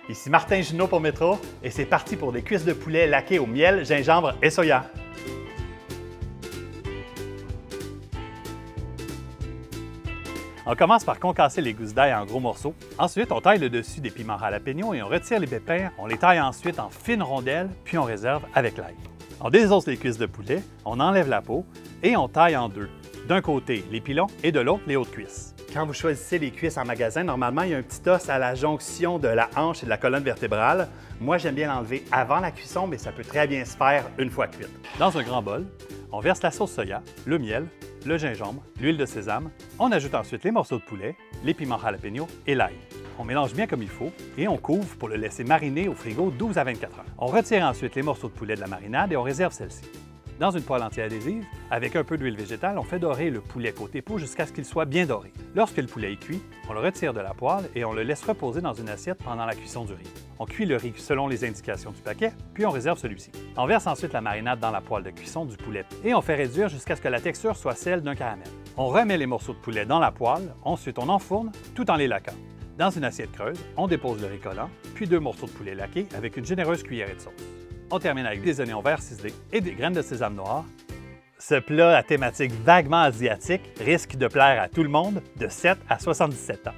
Ici Martin Junot pour Métro et c'est parti pour des cuisses de poulet laquées au miel, gingembre et soya. On commence par concasser les gousses d'ail en gros morceaux. Ensuite, on taille le dessus des piments jalapeno et on retire les pépins. On les taille ensuite en fines rondelles, puis on réserve avec l'ail. On désosse les cuisses de poulet, on enlève la peau et on taille en deux. D'un côté, les pilons et de l'autre, les hautes cuisses. Quand vous choisissez les cuisses en magasin, normalement, il y a un petit os à la jonction de la hanche et de la colonne vertébrale. Moi, j'aime bien l'enlever avant la cuisson, mais ça peut très bien se faire une fois cuite. Dans un grand bol, on verse la sauce soya, le miel, le gingembre, l'huile de sésame. On ajoute ensuite les morceaux de poulet, les piments jalapeno et l'ail. On mélange bien comme il faut et on couvre pour le laisser mariner au frigo 12 à 24 heures. On retire ensuite les morceaux de poulet de la marinade et on réserve celle-ci. Dans une poêle anti-adhésive, avec un peu d'huile végétale, on fait dorer le poulet côté peau jusqu'à ce qu'il soit bien doré. Lorsque le poulet est cuit, on le retire de la poêle et on le laisse reposer dans une assiette pendant la cuisson du riz. On cuit le riz selon les indications du paquet, puis on réserve celui-ci. On verse ensuite la marinade dans la poêle de cuisson du poulet et on fait réduire jusqu'à ce que la texture soit celle d'un caramel. On remet les morceaux de poulet dans la poêle, ensuite on enfourne tout en les laquant. Dans une assiette creuse, on dépose le riz collant, puis 2 morceaux de poulet laqués avec une généreuse cuillerée de sauce. On termine avec des oignons verts ciselés et des graines de sésame noir. Ce plat à thématique vaguement asiatique risque de plaire à tout le monde de 7 à 77 ans.